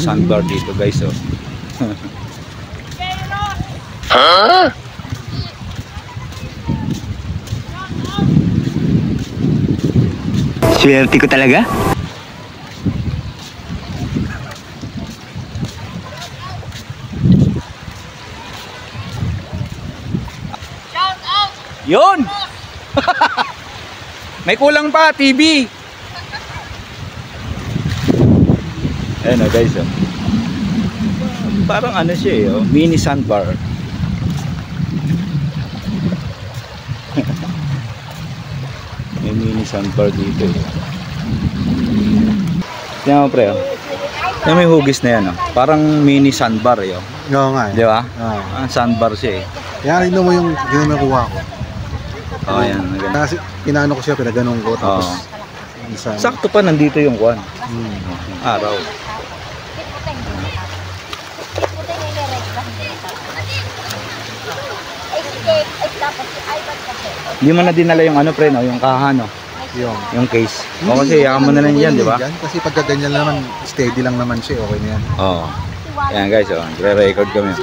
sandbar dito guys, oh. Huh? Swerte ko talaga. Yun! May kulang pa, TV. Ayan o guys, oh. Parang ano siya eh, oh. Mini sandbar. May mini sandbar dito eh. Tingnan mo pre, oh. Tingnan mo yung hugis na yan, oh. Parang mini sandbar eh, oh. Oo nga eh. Di ba? Oo. Sandbar siya eh. Kaya rin mo yung ginakuha ko. Oh, yan. Kasi pinano ko siya, pinaganong ko. Tapos, sakto pa nandito yung kwan. Araw. Hindi mo na dinala yung ano pre, no? Yung kaha, no? Yung case. O kasi yakan mo na lang yan, di ba? Kasi pagka ganyan naman, steady lang naman siya, okay na yan. Oo. Ayan guys, oh. Nagre-record kami.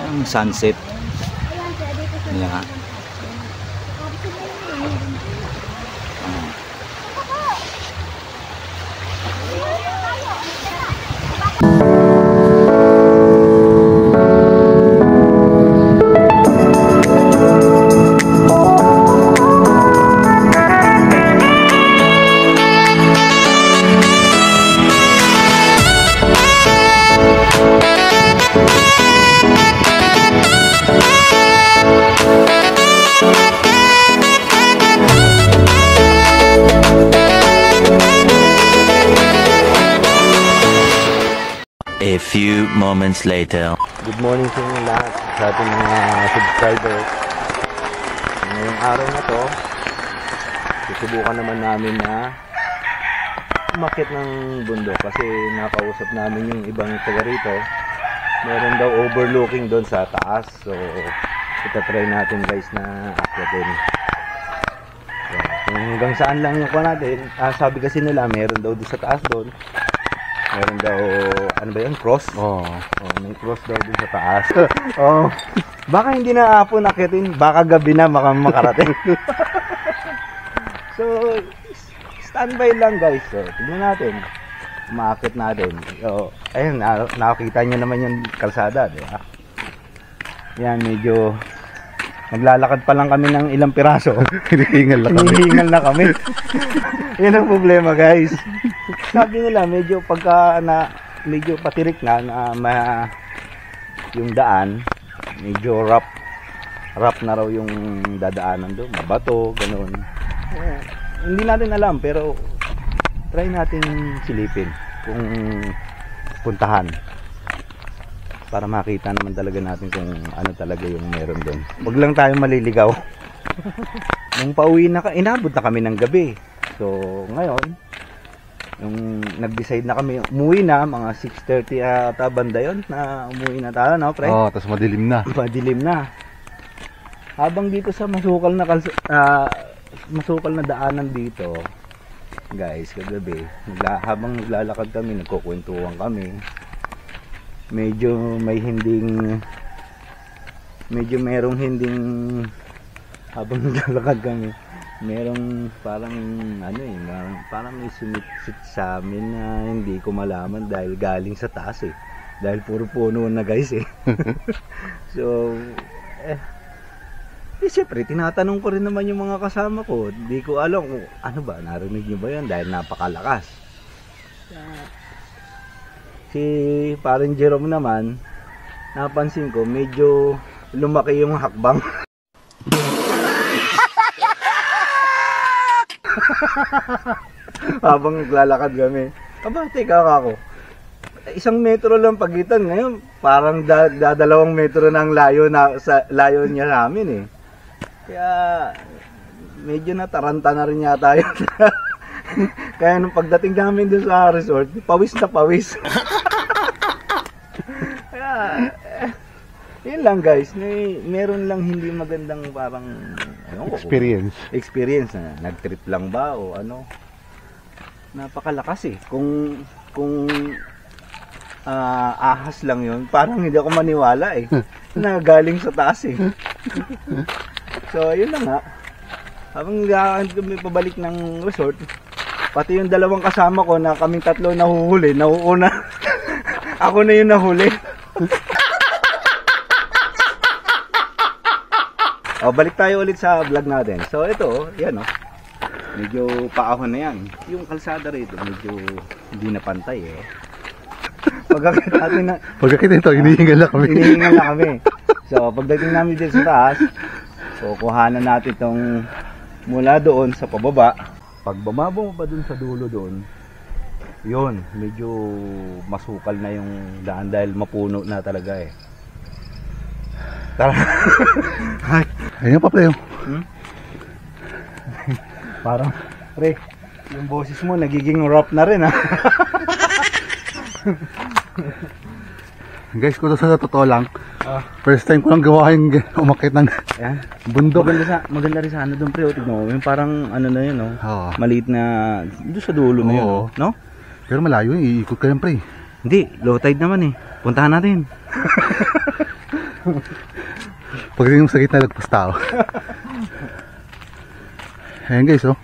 Ang sunset. Ayan. A few moments later. Good morning sa inyo lahat, sa ating mga subscribers. Ngayong araw na to, susubukan naman namin na umakyat ng bundok kasi nakausap namin yung ibang taga rito. Meron daw overlooking doon sa taas, so itatry natin guys na akyatin. So, kung hanggang saan lang yung kwa natin, sabi kasi nila meron daw doon sa taas doon. Meron daw, ano ba yun? Cross? Oo. Oh, may cross daw dun sa taas. Oh, baka hindi na hapon akitin, baka gabi na makarating. So, standby lang guys. So, tignan natin. Umaakit natin. So, ayun, nakakita nyo naman yung kalsada, di ba? Yan, medyo naglalakad pa lang kami ng ilang piraso. Hinihingal na kami. Yan ang problema guys. Sabi nila medyo medyo patirik na yung daan, medyo rough na raw yung dadaanan doon, mabato, ganoon. Hindi natin alam pero try natin silipin kung puntahan para makita naman talaga natin kung ano talaga yung meron doon. Huwag lang tayo maliligaw. Nung pauwi na inabot na kami ng gabi. So ngayon yung nag-decide na kami, umuwi na, mga 6:30 ata banda yun, na umuwi na tayo, no, pre? Oo, tapos madilim na. Madilim na. Habang dito sa masukal na daanan dito, guys, kagabi, habang naglalakad kami, nagkukwentuhan kami, medyo merong hinding, habang naglalakad kami, merong parang parang may sumitsit sa amin na hindi ko malaman dahil galing sa taas eh, dahil puro puno na guys eh. So siyempre tinatanong ko rin naman yung mga kasama ko, hindi ko alam kung ano ba, narinig nyo ba yan dahil napakalakas. Si parang Jerome naman, napansin ko medyo lumaki yung hakbang. Habang naglalakad kami, teka ako, 1 metro lang pagitan, ngayon parang dadalawang metro ng layo sa layo niya namin eh. Kaya medyo nataranta na rin yata yun. Kaya nung pagdating namin dun sa resort, pawis na pawis. Kaya yun lang guys, meron lang hindi magandang parang experience na nag-trip lang ba o ano. napakalakas eh. Kung ahas lang yun, parang hindi ako maniwala eh. Nagaling sa taas eh. So, yun na nga. Habang kami pabalik ng resort, pati yung dalawang kasama ko na kaming tatlo nahuhuli, nauuna. Ako na yung nahuli. Balik tayo ulit sa vlog natin. So, ito, yan o. Medyo paahon na yan. Yung kalsada rito, medyo hindi na pantay eh. Pagkakit natin na... Pagkakita ito, hinihingal na kami. Hinihingal na kami. So, pagdating namin dito sa taas, so, kuhanan natin itong mula doon sa pababa. Pag bumaba mo pa doon sa dulo doon, yun, medyo masukal na yung daan dahil mapuno na talaga eh. Tara. Ayun pa, pre. Parang, pre, yung boses mo nagiging rap na rin ha. Guys, kung sa totoo lang, first time ko lang gawa yung umakit ng Ayan. bundok. Maganda rin sa ano doon pre, tignan mo, yung parang ano na yun, no? Oo. Maliit na, doon sa dulo na yun, Oo. no? Pero malayo yun, iikot ka yan, pre. Hindi, low tide naman eh. Puntahan natin. Pagdating mo sa gitna, lagpas tao. Ayan guys, oh.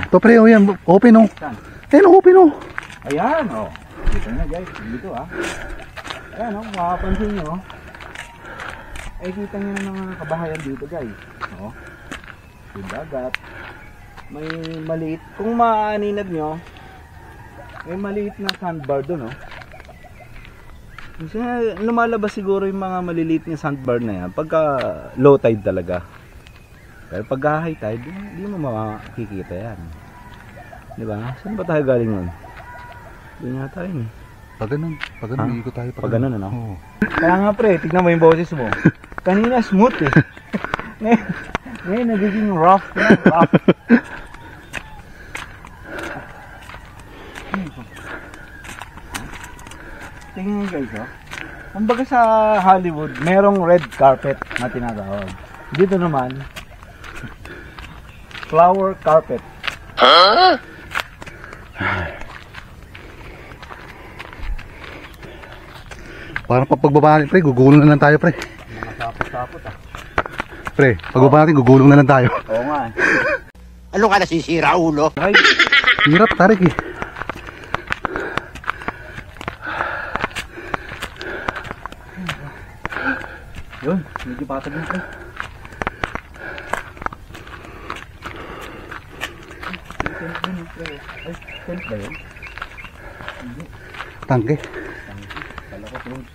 Ito, pre, oh yan, open, oh. Saan? Ayan, open, oh. Ayan, oh. Dito na guys, dito ah. Ayan, oh, makapansin nyo. Eh, kita nyo ng mga kabahayan dito guys. Oh. Yung dagat. May maliit, kung maaninag nyo, may maliit na sandbar doon, oh. Kasi lumalabas siguro yung mga maliliit na sandbar na yan pagka low tide talaga. Pero pagka high tide, hindi mo makikita yan. Di ba? Saan ba tayo galing nun? Doon nga tayo eh. Pag ganun, iikot tayo. Pag ganun, ano? Oo. Kaya nga pre, tignan mo yung boses mo. Kanina smooth eh. Ngayon nagiging rough na, rough. Tingnan nyo guys, oh. Kumbaga sa Hollywood, merong red carpet na tinatawag. Dito naman, flower carpet. Parang pagbaba natin, pre, gugulong na lang tayo, pre. Mga sapot-sapot ah. Pre, pagbaba natin, gugulong na lang tayo. Oo nga. Ano ka nasisira, ulo? Ay, Hirap, tarik eh. yun, medyo patag na pre. Ay, tent ba yun? Tangke. Kala ko tent.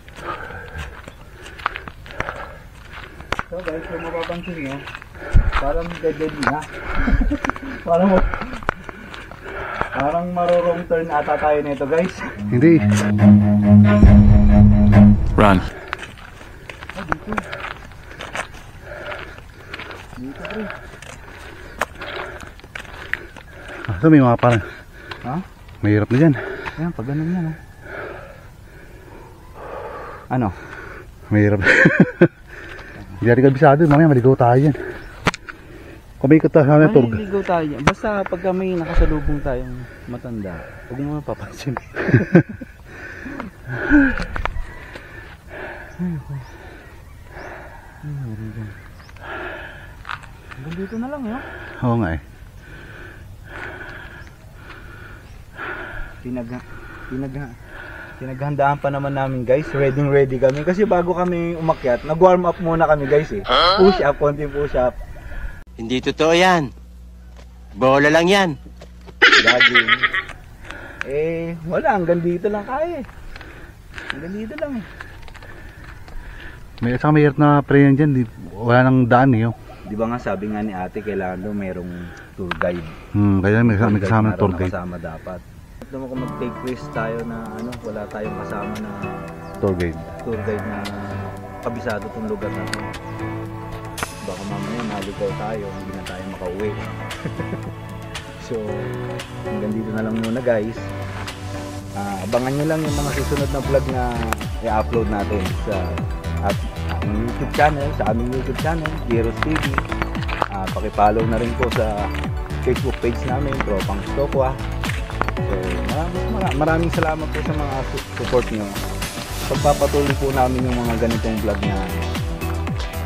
So guys, kung mapapansin nyo, parang dead na. Parang marorong turn ata tayo nito guys. Hindi. Run. Ah, dito. Dito pre. Ito may mga parang, Ha? mahirap na dyan. Ayan, pag ganun yan, ano? Mahirap. Hindi natin kabisado, mamaya maligaw tayo yan. Kumikot tayo sa amin, Turg. Ligaw tayo. Basta pagka may nakasalubong tayong matanda, huwag mo mapapansin. Hanggang dito na lang, yun. Oo nga eh. Pinaghandaan pa naman namin guys. Ready kami. Kasi bago kami umakyat, nag-warm up muna kami guys eh. Push up, konti push up. Hindi totoo yan. Bola lang yan. Jogging. Eh, wala. Hanggang dito lang kaya eh. Hanggang dito lang eh. May isang mahirap na pre yan dyan. Wala nang daan eh. Oh. Di ba nga sabi nga ni ate, kailangan daw mayroong tour guide. Kaya may kasama ng tour guide. Kasama dapat. Ito mo kung mag-take risk tayo na ano, wala tayong kasama na Tour guide. tour guide na kabisado tong lugar na to. Baka mamaya naligaw tayo, hindi na tayo makauwi. So, hanggang dito na lang muna guys. Abangan nyo lang yung mga susunod na vlog na i-upload natin sa aming YouTube channel, sa aming YouTube channel, Giros TV. Pakipollow na rin po sa Facebook page namin, Tropang Stokwa. So, maraming salamat po sa mga support nyo. Pagpapatuloy po namin yung mga ganitong vlog na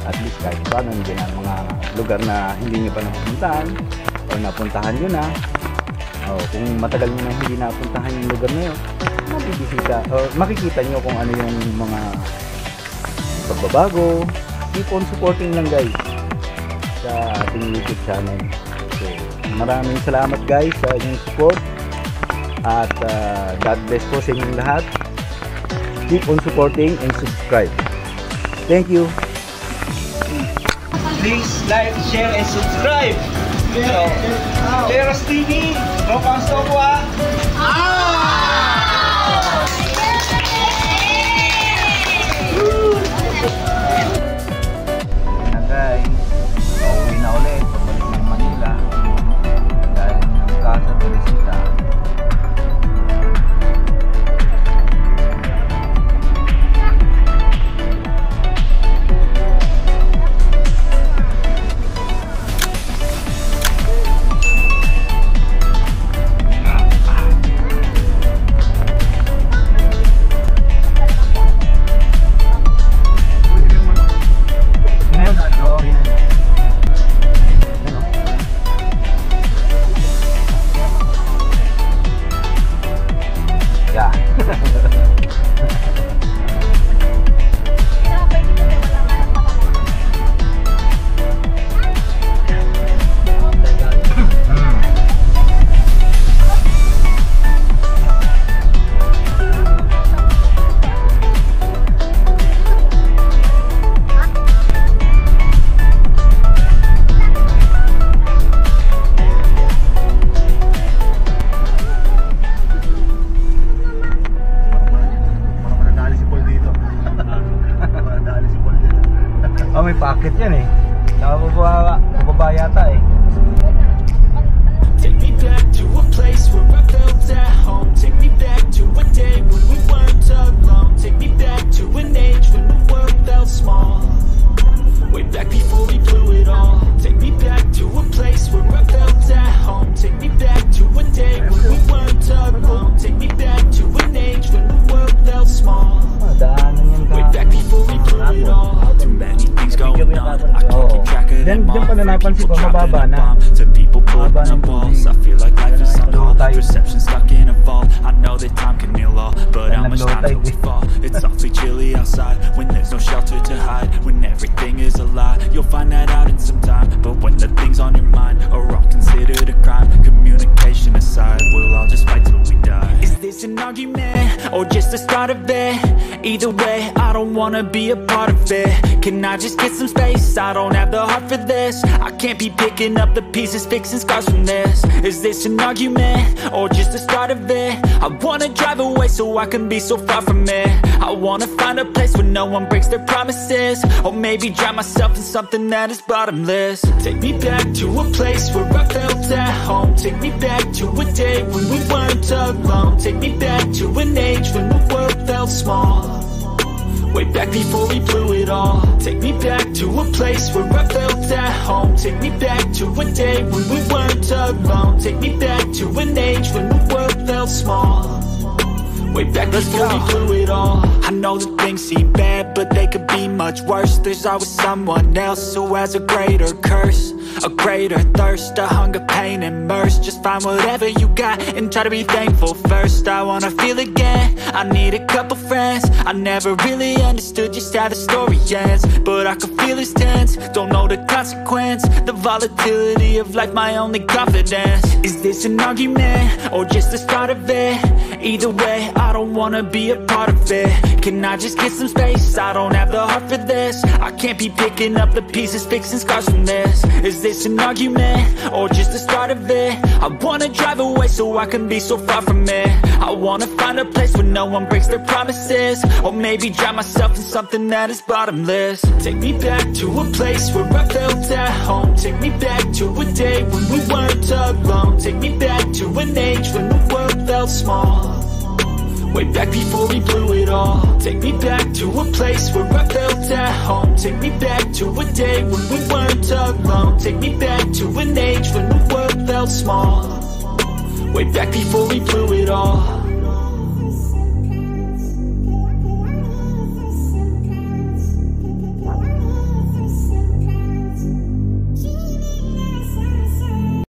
at least kahit paano hindi na mga lugar na hindi nyo pa napuntahan o napuntahan nyo na. O, kung matagal nyo na hindi napuntahan yung lugar na yun, makikita nyo kung ano yung mga pagbabago. Keep on supporting lang guys sa ating YouTube channel. So, maraming salamat guys sa inyong support at God bless po sa inyong lahat. Keep on supporting and subscribe. Thank you. Please like, share, and subscribe. Teros TV, Tropang Stokwa. Na guys, pauwi na ulit pabalik ng Manila dahil ng Casa Teresita. May packet yan eh. Nakababa yata eh. Take me back to a place where I felt at home. Take me back to a day when we weren't alone. Take me back to an age when the world felt small. Way back before we blew it all. Take me back to a place where I felt at home. Take me back to a day when we weren't alone. Take me back to an age when the world felt small. Way back before we blew it all. Too many things going on. I can't keep track of them all. People dropping a bomb to people putting up walls. I feel like life is on hold. Perception stuck in a vault. I know that time can heal all, but how much time till we fall? It's awfully chilly outside when there's no shelter to hide. When everything is a lie, you'll find that out in some time. But when the things on your mind are all considered a crime, communication aside, we'll all just fight till we die. Is this an argument or just the start of it? Either way, I don't wanna be a part of it. Can I just get some space? I don't have the heart for this. I can't be picking up the pieces, fixing scars from this. Is this an argument or just the start of it? I wanna drive away so I can be so far from it. I wanna find a place where no one breaks their promises, or maybe drown myself in something that is bottomless. Take me back to a place where I felt at home. Take me back to a day when we weren't alone. Take me back to an age when the world felt small. Way back before we blew it all. Take me back to a place where I felt at home. Take me back to a day when we weren't alone. Take me back to an age when the world felt small. Way back before we blew it all. I know that things seem bad, but they could be much worse. There's always someone else who has a greater curse, a greater thirst, a hunger, pain, and mercy. Just find whatever you got and try to be thankful first. I wanna feel again, I need a couple friends. I never really understood just how the story ends, but I can feel it's tense, don't know the consequence. The volatility of life, my only confidence. Is this an argument or just the start of it? Either way, I don't wanna be a part of it. Can I just get some space? I don't have the heart for this. I can't be picking up the pieces, fixing scars from this. Is this an argument or just the start of it? I wanna drive away so I can be so far from it. I wanna find a place where no one breaks their promises, or maybe drown myself in something that is bottomless. Take me back to a place where I felt at home. Take me back to a day when we weren't alone. Take me back to an age when the world felt small. way back before we blew it all. Take me back to a place where I felt at home. Take me back to a day when we weren't alone. Take me back to an age when the world felt small, way back before we blew it all.